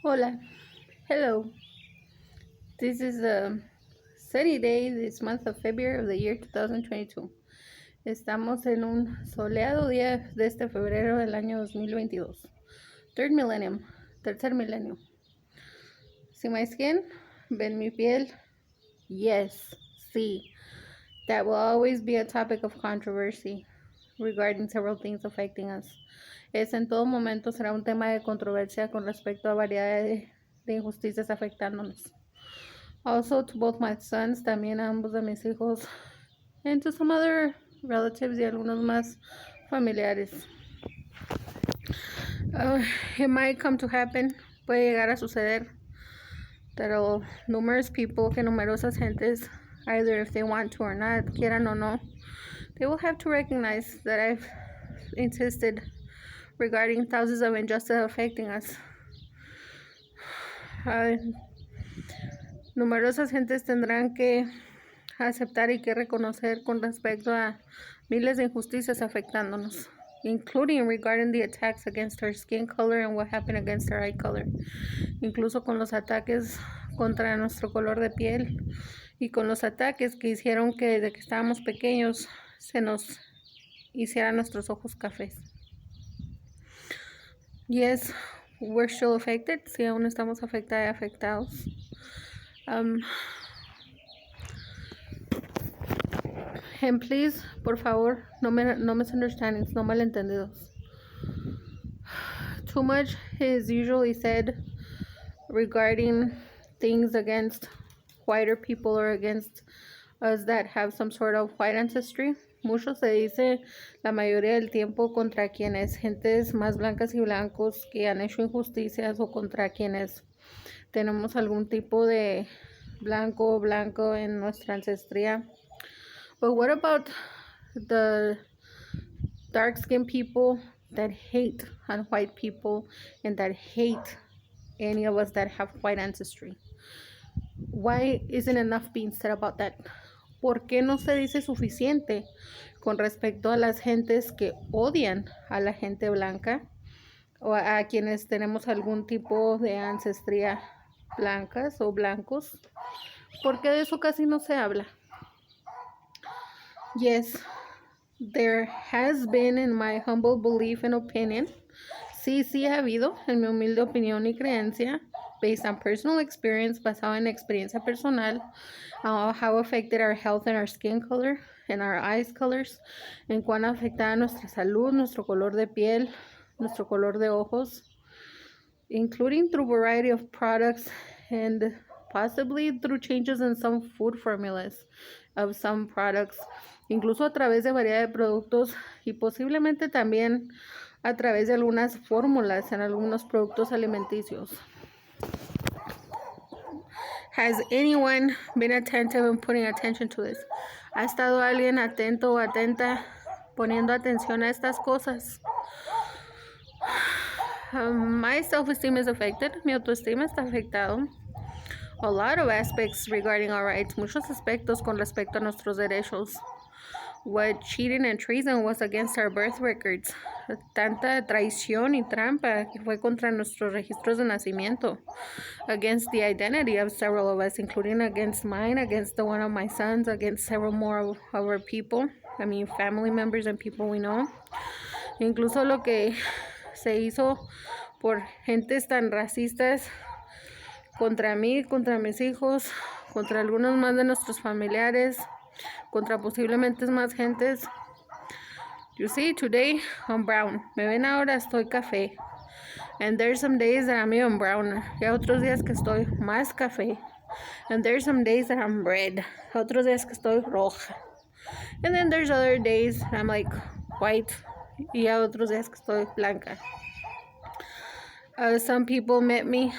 Hola, hello. This is a sunny day this month of February of the year 2022. Estamos en un soleado día de este febrero del año 2022. Tercer milenio. See my skin? ¿Ven mi piel? Yes, sí. That will always be a topic of controversy regarding several things affecting us. En todo momento será un tema de controversia con respecto a variedad de injusticias afectándonos. Also to both my sons, también a ambos de mis hijos, and to some other relatives y algunos más familiares. It might come to happen, puede llegar a suceder, that numerous people, que numerosas gentes, either if they want to or not, quieran o no, they will have to recognize that I've insisted regarding thousands of injustices affecting us. Numerosas gentes tendrán que aceptar y que reconocer con respecto a miles de injusticias afectándonos, including regarding the attacks against our skin color and what happened against our eye color, incluso con los ataques contra nuestro color de piel y con los ataques que hicieron que desde que estábamos pequeños se nos hicieran nuestros ojos cafés. Yes, we're still affected. Sí, aún estamos afectados. And please, por favor, no misunderstandings, no malentendidos. Too much is usually said regarding things against whiter people or against us that have some sort of white ancestry. Mucho se dice la mayoría del tiempo contra quienes, gentes más blancas y blancos que han hecho injusticias o contra quienes tenemos algún tipo de blanco en nuestra ancestría. But what about the dark-skinned people that hate on white people and that hate any of us that have white ancestry? Why isn't enough being said about that? ¿Por qué no se dice suficiente con respecto a las gentes que odian a la gente blanca o a quienes tenemos algún tipo de ancestría blancas o blancos? ¿Por qué de eso casi no se habla? Yes, there has been, in my humble belief and opinion, sí ha habido, en mi humilde opinión y creencia, based on personal experience, basado en experiencia personal, how affected our health and our skin color and our eyes colors, en cuán afectada nuestra salud, nuestro color de piel, nuestro color de ojos, including through variety of products and possibly through changes in some food formulas of some products, incluso a través de variedad de productos y posiblemente también a través de algunas fórmulas en algunos productos alimenticios. Has anyone been attentive and putting attention to this? ¿Ha estado alguien atento o atenta poniendo atención a estas cosas? My self-esteem is affected. Mi autoestima está afectado. A lot of aspects regarding our rights. Muchos aspectos con respecto a nuestros derechos. What cheating and treason was against our birth records. Tanta traición y trampa que fue contra nuestros registros de nacimiento. Against the identity of several of us, including against mine, against the one of my sons, against several more of our people. I mean, family members and people we know. Incluso lo que se hizo por gentes tan racistas contra mí, contra mis hijos, contra algunos más de nuestros familiares, contra posiblemente más gentes. You see, today I'm brown. Me ven ahora, estoy café. And there's some days that I'm even browner. Y hay otros días que estoy más café. And there's some days that I'm red. Otros días que estoy roja. And then there's other days I'm like white. Y hay otros días que estoy blanca. Some people met me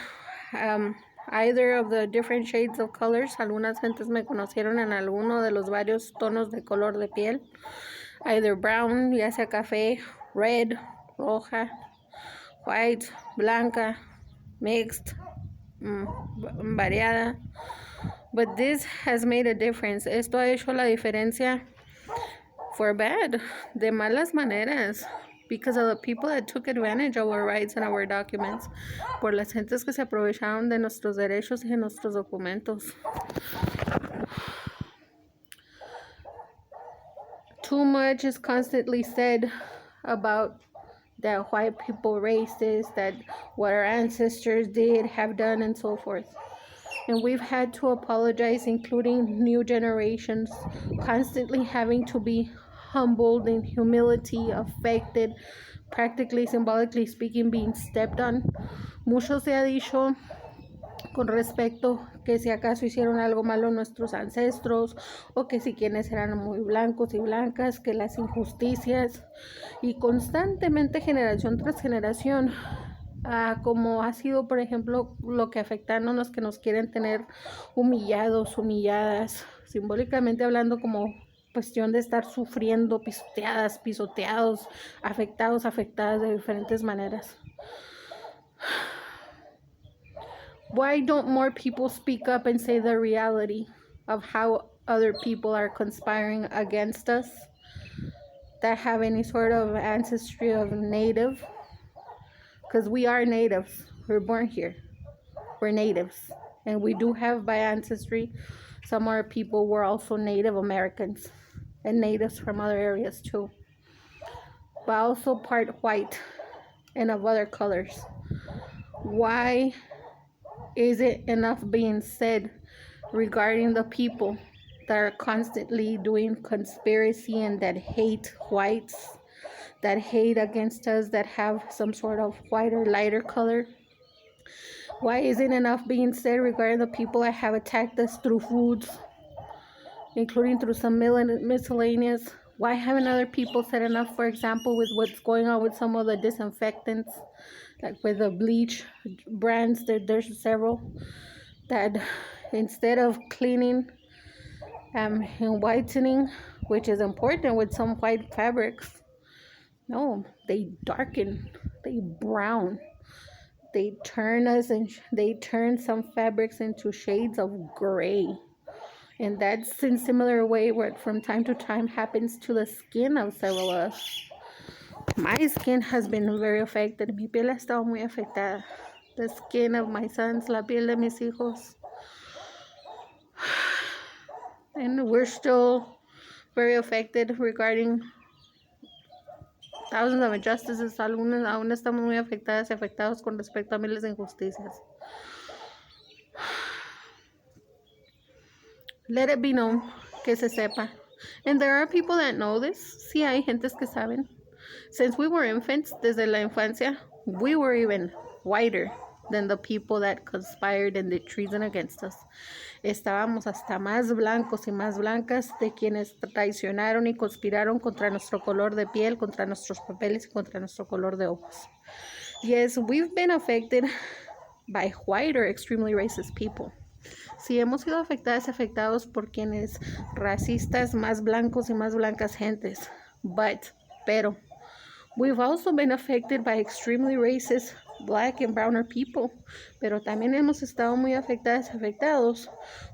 either of the different shades of colors. Algunas gentes me conocieron en alguno de los varios tonos de color de piel. Either brown, ya sea café, red, roja, white, blanca, mixed, variada. But this has made a difference. Esto ha hecho la diferencia for bad, de malas maneras. because of the people that took advantage of our rights and our documents, por las gentes que se aprovecharon de nuestros derechos y de nuestros documentos. Too much is constantly said about that white people racist, that what our ancestors did, have done, and so forth. And we've had to apologize, including new generations, constantly having to be humbled in humility, affected, practically, symbolically speaking, being stepped on. Mucho se ha dicho con respecto que si acaso hicieron algo malo nuestros ancestros, o que si quienes eran muy blancos y blancas, que las injusticias, y constantemente generación tras generación, como ha sido, por ejemplo, lo que afectaron los que nos quieren tener humillados, humilladas, simbólicamente hablando, como cuestión de estar sufriendo, pisoteadas, pisoteados, afectados, afectadas de diferentes maneras. Why don't more people speak up and say the reality of how other people are conspiring against us that have any sort of ancestry of native? Because we are natives. We're born here. We're natives. And we do have by ancestry some of our people were also Native Americans and natives from other areas too. But also part white and of other colors. Why isn't enough being said regarding the people that are constantly doing conspiracy and that hate whites, that hate against us, that have some sort of white or lighter color? Why isn't enough being said regarding the people that have attacked us through foods, including through some miscellaneous? Why haven't other people said enough, for example, with what's going on with some of the disinfectants, like with the bleach brands? There's several that instead of cleaning and whitening, which is important with some white fabrics, no, they darken, they brown, they turn some fabrics into shades of gray. And that's in similar way what from time to time happens to the skin of several of us. My skin has been very affected. Mi piel ha estado muy afectada. The skin of my sons, la piel de mis hijos. And we're still very affected regarding thousands of injustices. Aún estamos muy afectadas y afectados con respecto a miles de injusticias. Let it be known, que se sepa. And there are people that know this. Sí, hay gentes que saben. Since we were infants, desde la infancia, we were even whiter than the people that conspired and did treason against us. Estábamos hasta más blancos y más blancas de quienes traicionaron y conspiraron contra nuestro color de piel, contra nuestros papeles y contra nuestro color de ojos. Yes, we've been affected by white or extremely racist people. Sí, hemos sido afectadas y afectados por quienes racistas, más blancos y más blancas gentes. Pero, we've also been affected by extremely racist black and browner people. Pero también hemos estado muy afectadas y afectados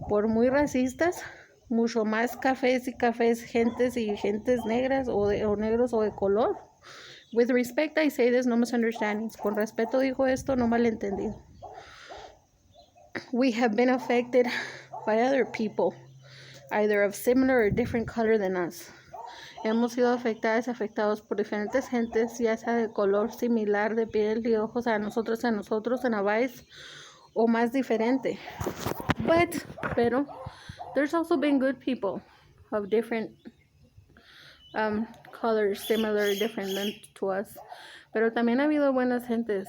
por muy racistas, mucho más cafés y cafés, gentes y gentes negras o negros o de color. With respect, I say this, Nomisunderstandings. Con respeto digo esto, no malentendido. We have been affected by other people, either of similar or different color than us. Hemos sido afectadas y afectados por diferentes gentes, ya sea de color similar, de piel y ojos a nosotros, en Avais, o más diferente. Pero, there's also been good people of different colors, similar, different than to us. Pero también ha habido buenas gentes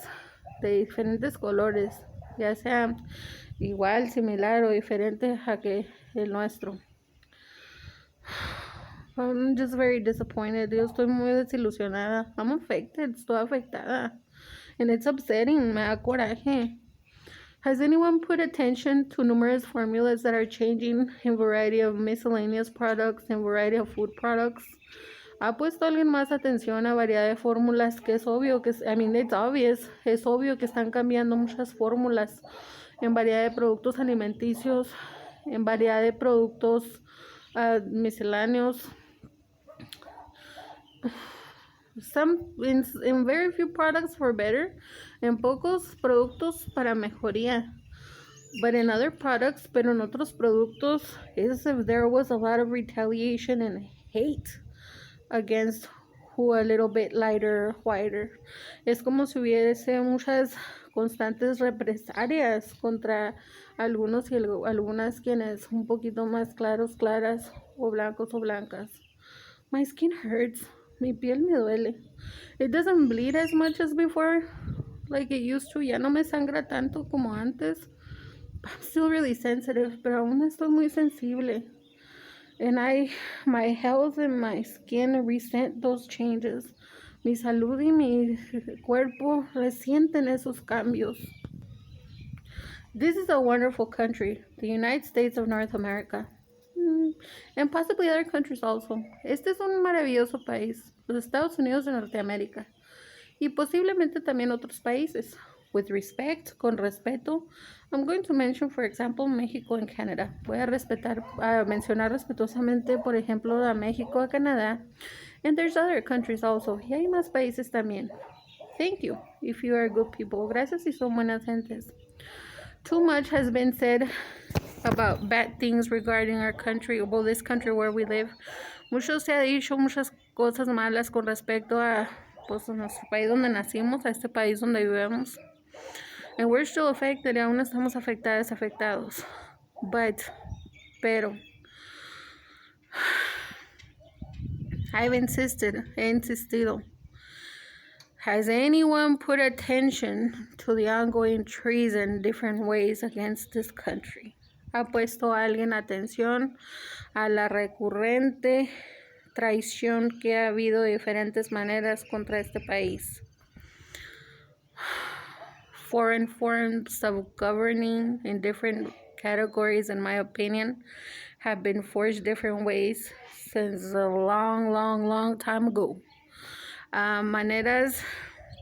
de diferentes colores, ya sea igual, similar o diferente a que el nuestro. I'm just very disappointed. Yo estoy muy desilusionada. I'm affected. Estoy afectada. And it's upsetting. Me da coraje. Has anyone put attention to numerous formulas that are changing in variety of miscellaneous products and variety of food products? ¿Ha puesto alguien más atención a variedad de fórmulas? Que es obvio que, it's obvious. Es obvio que están cambiando muchas fórmulas en variedad de productos alimenticios, en variedad de productos misceláneos. In very few products for better, en pocos productos para mejoría. But in other products, pero en otros productos, is if there was a lot of retaliation and hate against who a little bit lighter, whiter. Es como si hubiese muchas constantes represalias contra algunos y algunas quienes un poquito más claros, claras, o blancos o blancas. My skin hurts. Mi piel me duele. It doesn't bleed as much as before, like it used to. Ya no me sangra tanto como antes. I'm still really sensitive, pero aún estoy muy sensible. And my health and my skin resent those changes. Mi salud y mi cuerpo resienten esos cambios. This is a wonderful country, the United States of North America. And possibly other countries also. Este es un maravilloso país, los Estados Unidos de Norteamérica. Y posiblemente también otros países. With respect, con respeto. I'm going to mention, for example, México and Canada. Voy a mencionar respetuosamente, por ejemplo, a México, a Canadá. And there's other countries also. Y hay más países también. Thank you, if you are good people. Gracias si son buenas gentes. Too much has been said about bad things regarding our country, well, this country where we live. Mucho se ha dicho, muchas cosas malas con respecto a pues, nuestro país donde nacimos, a este país donde vivimos. And we're still affected, y aún estamos afectados. Pero, he insistido. Has anyone put attention to the ongoing treason in different ways against this country? ¿Ha puesto alguien atención a la recurrente traición que ha habido de diferentes maneras contra este país? Foreign forms of governing in different categories, in my opinion, have been forged different ways since a long time ago. Maneras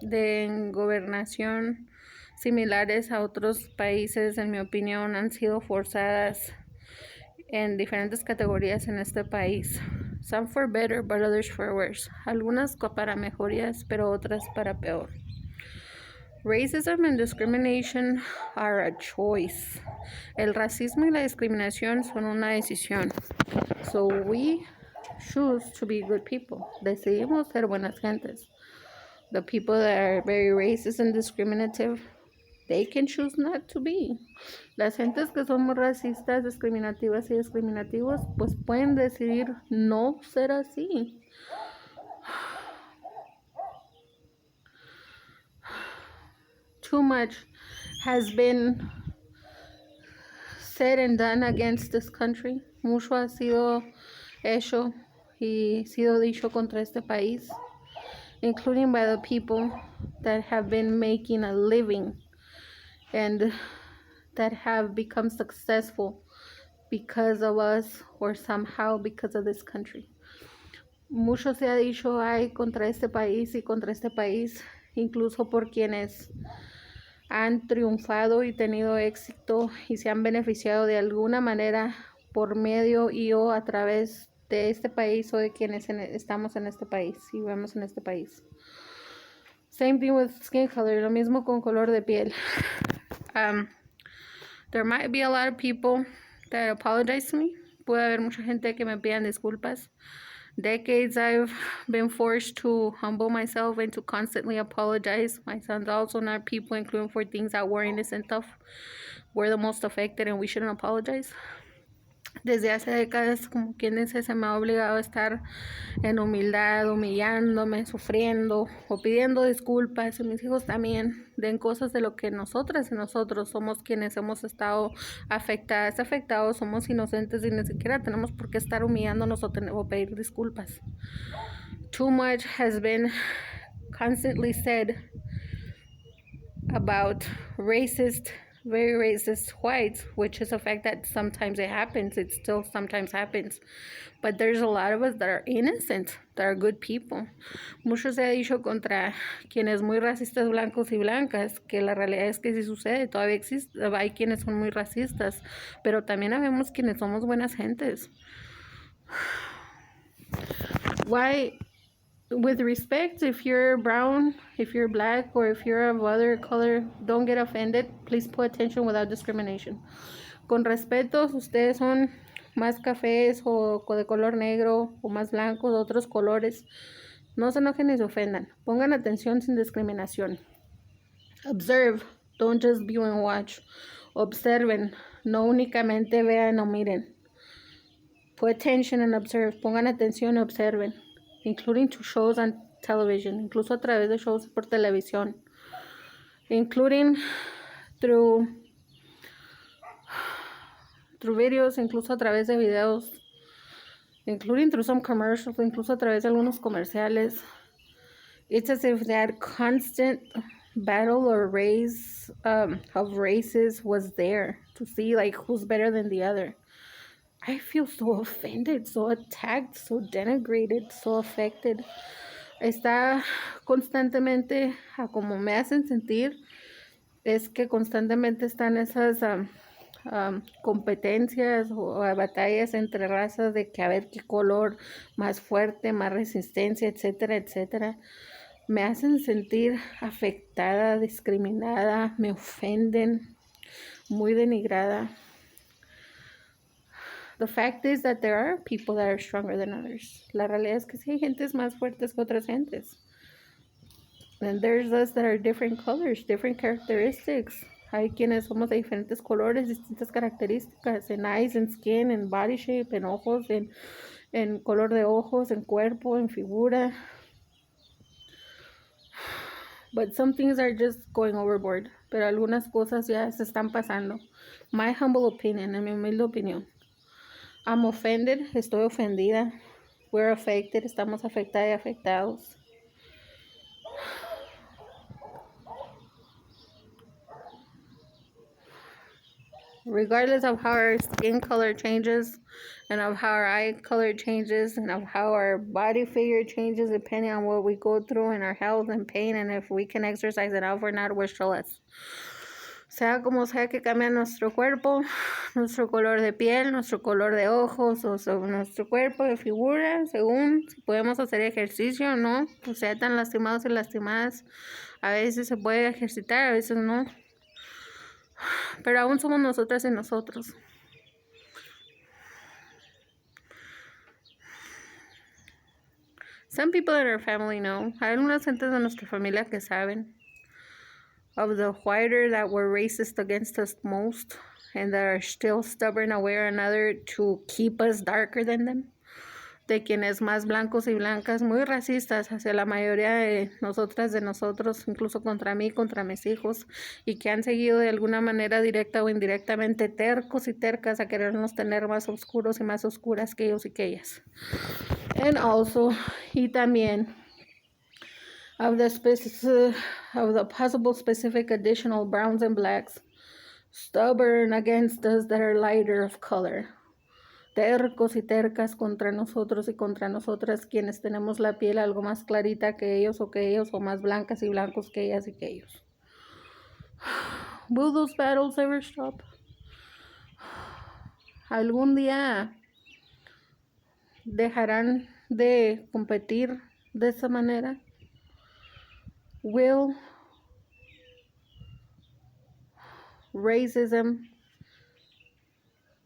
de gobernación similares a otros países, en mi opinión, han sido forzadas en diferentes categorías en este país. Some for better, but others for worse. Algunas para mejorías, pero otras para peor. Racism and discrimination are a choice. El racismo y la discriminación son una decisión. So we choose to be good people. Decidimos ser buenas gentes. The people that are very racist and discriminative, they can choose not to be. Las gentes que son muy racistas, discriminativas y discriminativos, pues pueden decidir no ser así. Too much has been said and done against this country. Mucho ha sido hecho y sido dicho contra este país, including by the people that have been making a living and that have become successful because of us or somehow because of this country. Mucho se ha dicho hay contra este país y contra este país, incluso por quienes han triunfado y tenido éxito y se han beneficiado de alguna manera por medio y o a través de este país o de quienes estamos en este país y vivimos en este país. Same thing with skin color, lo mismo con color de piel. There might be a lot of people that apologize to me. Puede haber mucha gente que me pidan disculpas. Decades I've been forced to humble myself and to constantly apologize. My sons also not people, including for things that were innocent of. We're the most affected and we shouldn't apologize. Desde hace décadas, como quien dice, se me ha obligado a estar en humildad, humillándome, sufriendo o pidiendo disculpas, y mis hijos también, de cosas de lo que nosotras y nosotros somos quienes hemos estado afectados, somos inocentes y ni siquiera tenemos por qué estar humillándonos o pedir disculpas. Too much has been constantly said about very racist whites, which is a fact that sometimes it happens. It still sometimes happens. But there's a lot of us that are innocent, that are good people. Mucho se ha dicho contra quienes muy racistas blancos y blancas, que la realidad es que sí sucede, todavía existe, hay quienes son muy racistas, pero también habemos quienes somos buenas gentes. Why with respect, if you're brown, if you're black, or if you're of other color, don't get offended. Please pay attention without discrimination. Con respeto, ustedes son más cafés o de color negro o más blancos o otros colores. No se enojen ni se ofendan. Pongan atención sin discriminación. Observe, don't just view and watch. Observen, no únicamente vean o miren. Pay attention and observe. Pongan atención y observen. Including to shows on television, incluso a través de shows por televisión. Including through videos, incluso a través de videos. Including through some commercials, incluso a través de algunos comerciales. It's as if that constant battle or race of races was there to see like who's better than the other. I feel so offended, so attacked, so denigrated, so affected. Está constantemente, como me hacen sentir, es que constantemente están esas competencias o batallas entre razas de que a ver qué color más fuerte, más resistencia, etcétera, etcétera. Me hacen sentir afectada, discriminada, me ofenden, muy denigrada. The fact is that there are people that are stronger than others. La realidad es que sí hay gentes más fuertes que otras gentes. And there's us that are different colors, different characteristics. Hay quienes somos de diferentes colores, distintas características, en eyes, en skin, en body shape, en ojos, en color de ojos, en cuerpo, en figura. But some things are just going overboard. Pero algunas cosas ya se están pasando. My humble opinion, en mi humilde opinión. I'm offended, estoy ofendida. We're affected, estamos afectadas y afectados. Regardless of how our skin color changes, and of how our eye color changes, and of how our body figure changes, depending on what we go through in our health and pain, and if we can exercise enough or not, we're still us. Sea como sea que cambie nuestro cuerpo, nuestro color de piel, nuestro color de ojos, o nuestro cuerpo de figura, según si podemos hacer ejercicio o no, pues sea tan lastimados y lastimadas. A veces se puede ejercitar, a veces no. Pero aún somos nosotras y nosotros. Some people in our family know. Hay algunas gentes de nuestra familia que saben. Of the whiter that were racist against us most, and that are still stubborn a way or another to keep us darker than them. De quienes más blancos y blancas, muy racistas hacia la mayoría de nosotras, de nosotros, incluso contra mí, contra mis hijos, y que han seguido de alguna manera directa o indirectamente tercos y tercas a querernos tener más oscuros y más oscuras que ellos y que ellas. And also, y también, of the possible specific additional browns and blacks, stubborn against us that are lighter of color. Tercos y tercas contra nosotros y contra nosotras, quienes tenemos la piel algo más clarita que ellos, o más blancas y blancos que ellas y que ellos. Will those battles ever stop? ¿Algún día dejarán de competir de esa manera? Will racism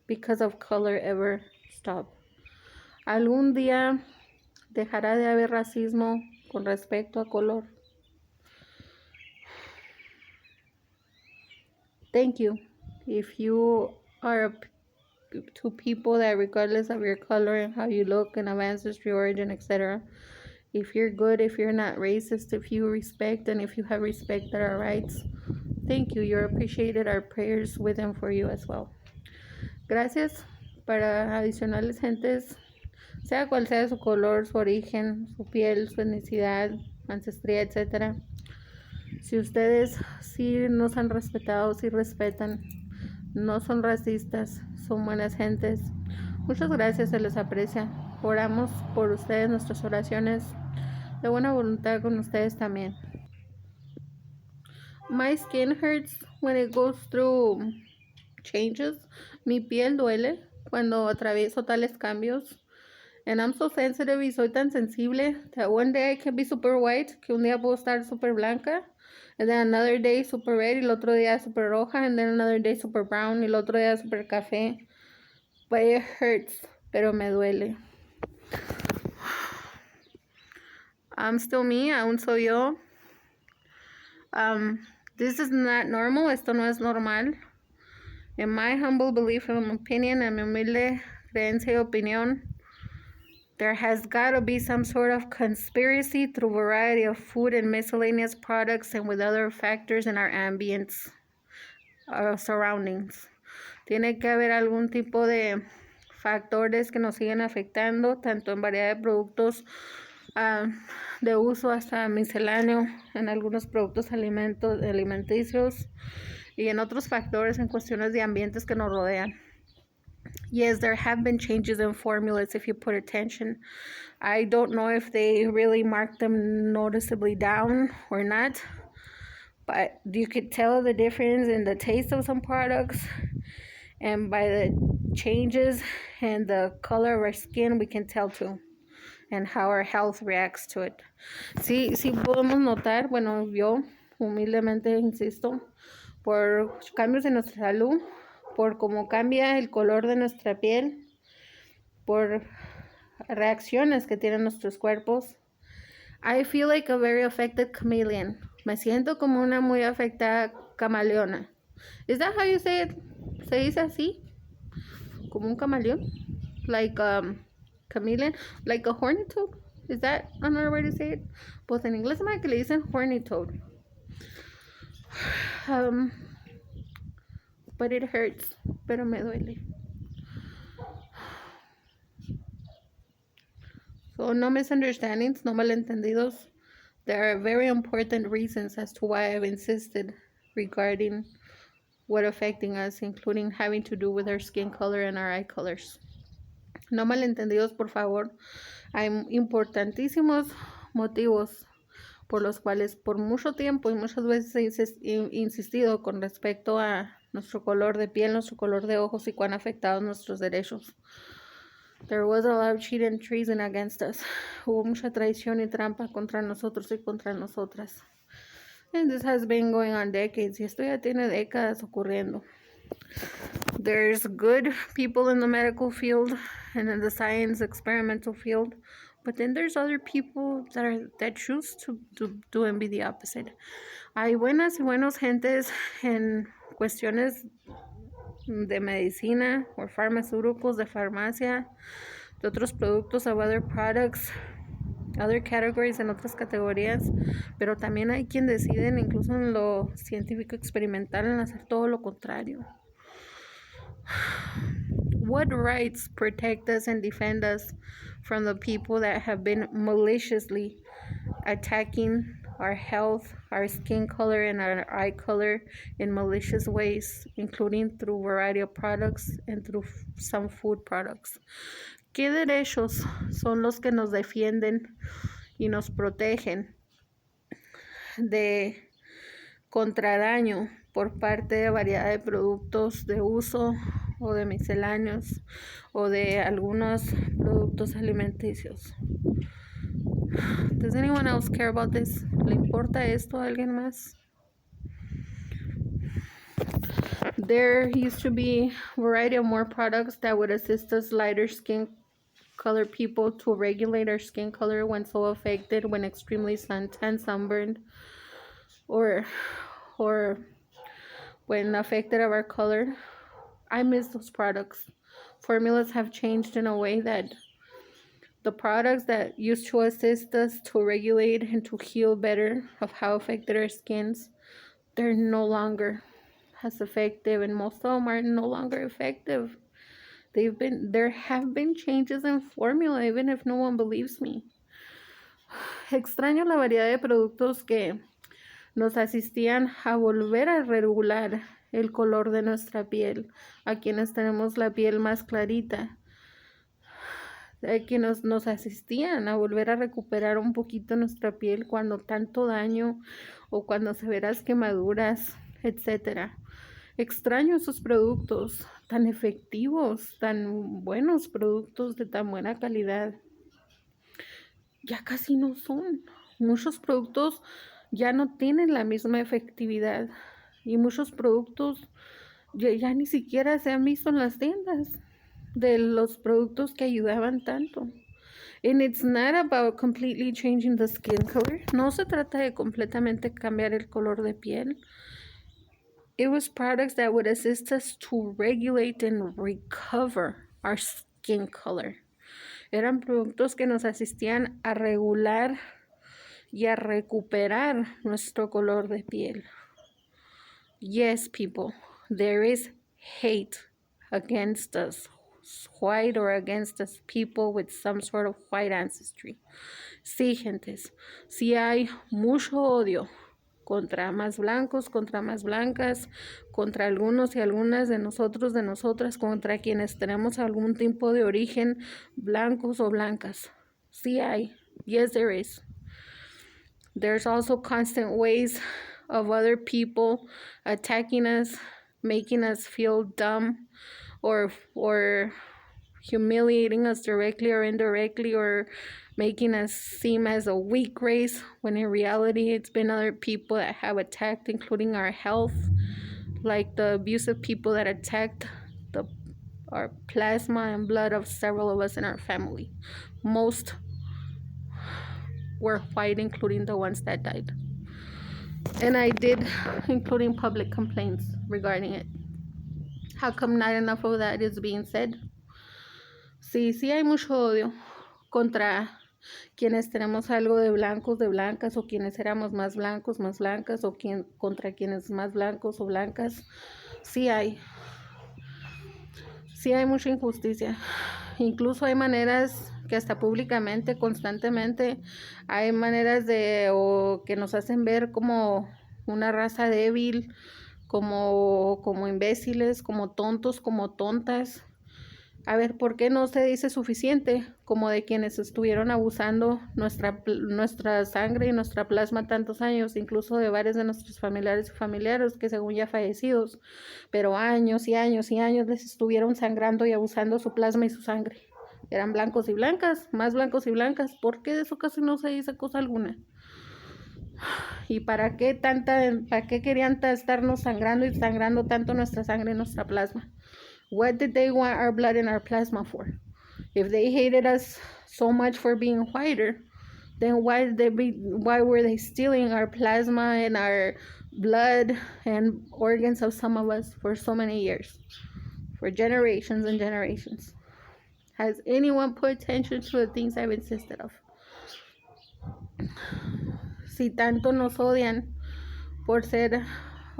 because of color ever stop? ¿Algún día dejará de haber racismo con respecto a color? Thank you. If you are to people that, regardless of your color and how you look and of ancestry, origin, etc., if you're good, if you're not racist, if you respect, and if you have respected our rights, thank you. You're appreciated. Our prayers with and for you as well. Gracias. Para adicionales gentes, sea cual sea su color, su origen, su piel, su etnicidad, ancestría, etc. Si ustedes sí nos han respetado, sí respetan, no son racistas, son buenas gentes, muchas gracias, se les aprecia. Oramos por ustedes, nuestras oraciones de buena voluntad con ustedes también. My skin hurts when it goes through changes. Mi piel duele cuando atravieso tales cambios. And I'm so sensitive y soy tan sensible that one day I can be super white, que un día puedo estar super blanca, and then another day super red, y el otro día super roja, and then another day super brown, y el otro día super café. But it hurts, pero me duele. I'm still me, aún soy yo. This is not normal, esto no es normal. In my humble belief and opinion, en mi humilde creencia y opinión, there has got to be some sort of conspiracy through variety of food and miscellaneous products and with other factors in our ambience, our surroundings. Tiene que haber algún tipo de factores que nos siguen afectando, tanto en variedad de productos de uso hasta misceláneo, en algunos productos alimenticios y en otros factores en cuestiones de ambientes que nos rodean. Yes, there have been changes in formulas if you put attention. I don't know if they really marked them noticeably down or not, but you could tell the difference in the taste of some products, and by the changes and the color of our skin, we can tell too, and how our health reacts to it. Sí podemos notar, bueno, yo humildemente insisto, por cambios en nuestra salud, por cómo cambia el color de nuestra piel, por reacciones que tienen nuestros cuerpos. I feel like a very affected chameleon. Me siento como una muy afectada camaleona. Is that how you say it? ¿Se dice así? Como un camaleón? Like chameleon? Like a horny toad? Is that another way to say it? Pues en inglés me que le dicen horny toad. But it hurts, pero me duele. So no misunderstandings, no malentendidos. There are very important reasons as to why I've insisted regarding what affecting us, including having to do with our skin color and our eye colors. No malentendidos, por favor. Hay importantísimos motivos por los cuales por mucho tiempo y muchas veces he insistido con respecto a nuestro color de piel, nuestro color de ojos y cuán afectados nuestros derechos. There was a lot of cheating and treason against us. Hubo mucha traición y trampa contra nosotros y contra nosotras. And this has been going on decades. Y esto ya tiene décadas ocurriendo. There's good people in the medical field and in the science experimental field. But then there's other people that choose to do and be the opposite. Hay buenas y buenos gentes en cuestiones de medicina o farmacéuticos, de farmacia, de otros productos of other products, other categories, en otras categorías, pero también hay quien deciden, incluso en lo científico experimental, en hacer todo lo contrario. What rights protect us and defend us from the people that have been maliciously attacking our health, our skin color, and our eye color in malicious ways, including through a variety of products and through some food products? ¿Qué derechos son los que nos defienden y nos protegen de contradaño por parte de variedad de productos de uso o de misceláneos o de algunos productos alimenticios? Does anyone else care about this? ¿Le importa esto a alguien más? There used to be a variety of more products that would assist us lighter skin color people to regulate our skin color when so affected, when extremely suntan, sunburned, or when affected of our color. I miss those products. Formulas have changed in a way that the products that used to assist us to regulate and to heal better of how affected our skins, they're no longer as effective, and most of them are no longer effective. There have been changes in formula, even if no one believes me. Extraño la variedad de productos que nos asistían a volver a regular el color de nuestra piel, a quienes tenemos la piel más clarita, que nos asistían a volver a recuperar un poquito nuestra piel cuando tanto daño o cuando severas quemaduras, etc. Extraño esos productos tan efectivos, tan buenos productos de tan buena calidad. Ya casi no son. Muchos productos ya no tienen la misma efectividad y muchos productos ya ni siquiera se han visto en las tiendas de los productos que ayudaban tanto. And it's not about completely changing the skin color. No se trata de completamente cambiar el color de piel. It was products that would assist us to regulate and recover our skin color. Eran productos que nos asistían a regular y a recuperar nuestro color de piel. Yes, people, there is hate against us, white or against us, people with some sort of white ancestry. Sí, gentes, sí hay mucho odio contra más blancos, contra más blancas, contra algunos y algunas de nosotros, de nosotras, contra quienes tenemos algún tipo de origen, blancos o blancas. Sí hay. Yes, there is. There's also constant ways of other people attacking us, making us feel dumb, or humiliating us directly or indirectly, or making us seem as a weak race, when in reality it's been other people that have attacked, including our health, like the abusive people that attacked our plasma and blood of several of us in our family. Most were white, including the ones that died. And I did, including public complaints regarding it. How come not enough of that is being said? Sí hay mucho odio contra quienes tenemos algo de blancos, de blancas, o quienes éramos más blancos, más blancas, o contra quienes más blancos o blancas. Sí hay mucha injusticia. Incluso hay maneras que hasta públicamente, constantemente, hay maneras o que nos hacen ver como una raza débil, como imbéciles, como tontos, como tontas. A ver, ¿por qué no se dice suficiente como de quienes estuvieron abusando nuestra sangre y nuestra plasma tantos años, incluso de varios de nuestros familiares y familiares que según ya fallecidos, pero años y años y años les estuvieron sangrando y abusando su plasma y su sangre? Eran blancos y blancas, más blancos y blancas. ¿Por qué de eso casi no se dice cosa alguna? ¿Y para qué querían estarnos sangrando y sangrando tanto nuestra sangre y nuestra plasma? What did they want our blood and our plasma for? If they hated us so much for being whiter, then why were they stealing our plasma and our blood and organs of some of us for so many years? For generations and generations. Has anyone put attention to the things I've insisted of? Si tanto nos odian por ser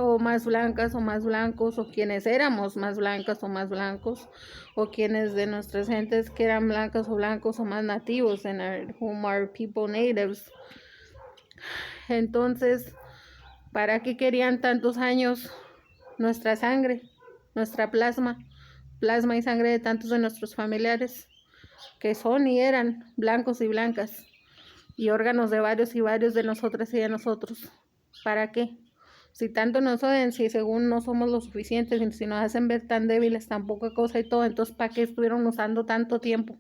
o más blancas o más blancos, o quienes éramos más blancas o más blancos, o quienes de nuestras gentes que eran blancas o blancos o más nativos, whom are people natives. Entonces, ¿para qué querían tantos años nuestra sangre, nuestra plasma y sangre de tantos de nuestros familiares que son y eran blancos y blancas, y órganos de varios y varios de nosotras y de nosotros? ¿Para qué? Si tanto nos odian, si según no somos lo suficientes, y si nos hacen ver tan débiles, tan poca cosa y todo, entonces ¿para qué estuvieron usando tanto tiempo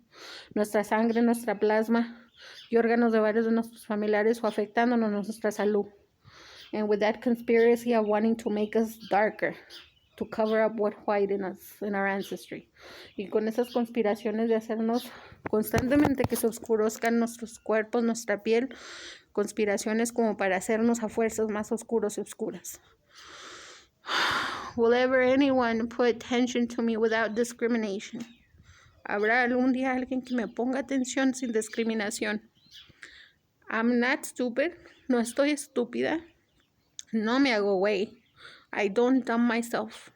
nuestra sangre, nuestra plasma y órganos de varios de nuestros familiares, o afectándonos nuestra salud? And with that conspiracy of wanting to make us darker, to cover up what white in us, in our ancestry. Y con esas conspiraciones de hacernos constantemente que se oscurezcan nuestros cuerpos, nuestra piel, conspiraciones como para hacernos a fuerzas más oscuros y oscuras. Will ever anyone put attention to me without discrimination? ¿Habrá algún día alguien que me ponga atención sin discriminación? I'm not stupid. No estoy estúpida. No me hago güey. I don't dumb myself.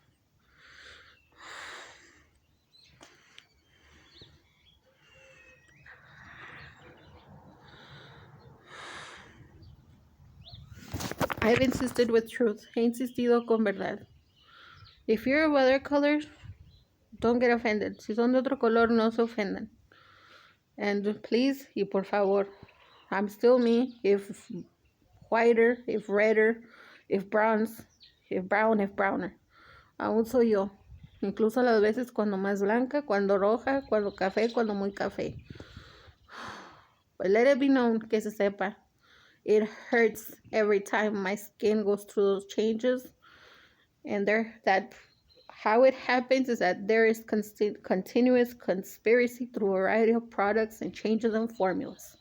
I've insisted with truth. He insistido con verdad. If you're of other color, don't get offended. Si son de otro color, no se ofendan. And please, y por favor, I'm still me, if whiter, if redder, if browner. Aún soy yo. Incluso las veces cuando más blanca, cuando roja, cuando café, cuando muy café. But let it be known, que se sepa. It hurts every time my skin goes through those changes. And how it happens is that there is continuous conspiracy through a variety of products and changes and formulas.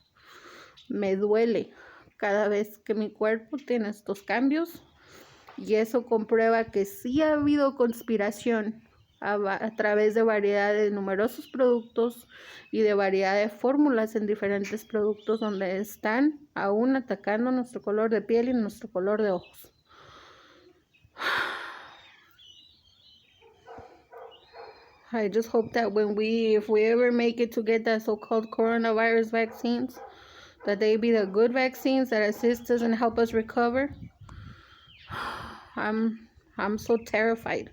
Me duele cada vez que mi cuerpo tiene estos cambios. Y eso comprueba que sí ha habido conspiración a través de variedad de numerosos productos y de variedad de fórmulas en diferentes productos donde están aún atacando nuestro color de piel y nuestro color de ojos. I just hope that if we ever make it to get that so-called coronavirus vaccines, that they be the good vaccines that assist us and help us recover. I'm so terrified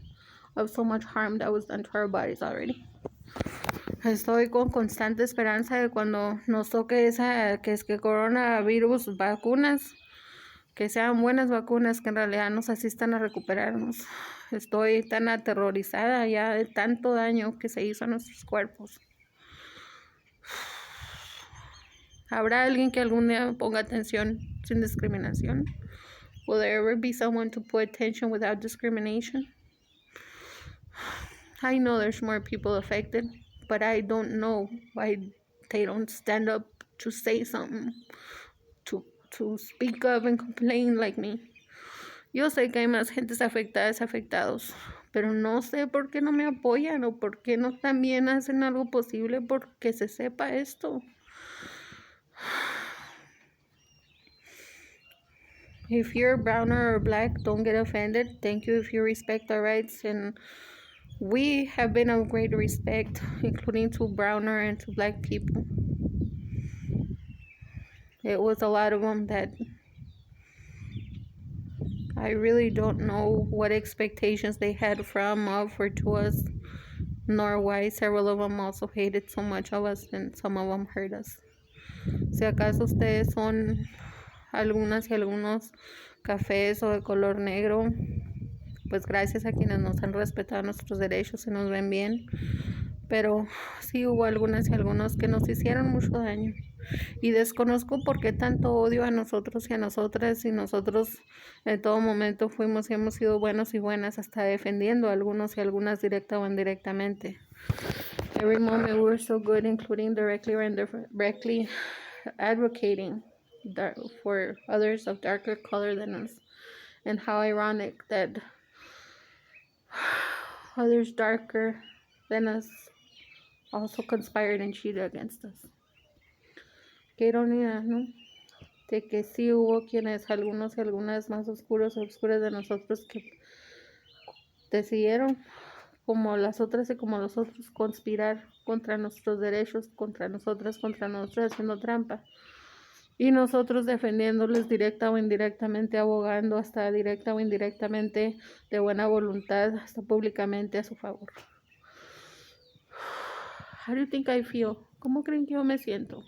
of so much harm that was done to our bodies already. Estoy con constante esperanza de cuando nos toque que es que coronavirus, vacunas, que sean buenas vacunas que en realidad nos asistan a recuperarnos. Estoy tan aterrorizada ya de tanto daño que se hizo a nuestros cuerpos. ¿Habrá alguien que algún día ponga atención sin discriminación? Will there ever be someone to put attention without discrimination? I know there's more people affected, but I don't know why they don't stand up to say something, to speak up and complain like me. Yo sé que hay más gentes afectados, pero no sé por qué no me apoyan o por qué no también hacen algo posible porque se sepa esto. If you're browner or black, don't get offended. Thank you if you respect our rights, and we have been of great respect, including to browner and to black people. It was a lot of them that I really don't know what expectations they had of, or to us, nor why several of them also hated so much of us and some of them hurt us. Si acaso ustedes son algunas y algunos cafés o de color negro, pues gracias a quienes nos han respetado nuestros derechos y nos ven bien, pero sí hubo algunas y algunos que nos hicieron mucho daño. Y desconozco por qué tanto odio a nosotros y a nosotras, y nosotros en todo momento fuimos y hemos sido buenos y buenas, hasta defendiendo a algunos y algunas directa o indirectamente. Every moment we were so good, including directly or indirectly advocating for others of darker color than us. And how ironic that others darker than us also conspired and cheated against us. Qué ironía, ¿no? De que sí hubo quienes, algunos y algunas más oscuros o obscuras de nosotros, que decidieron, como las otras y como los otros, conspirar contra nuestros derechos, contra nosotros, haciendo trampa. Y nosotros defendiéndoles directa o indirectamente, abogando hasta directa o indirectamente, de buena voluntad, hasta públicamente a su favor. How do you think I feel? ¿Cómo creen que yo me siento?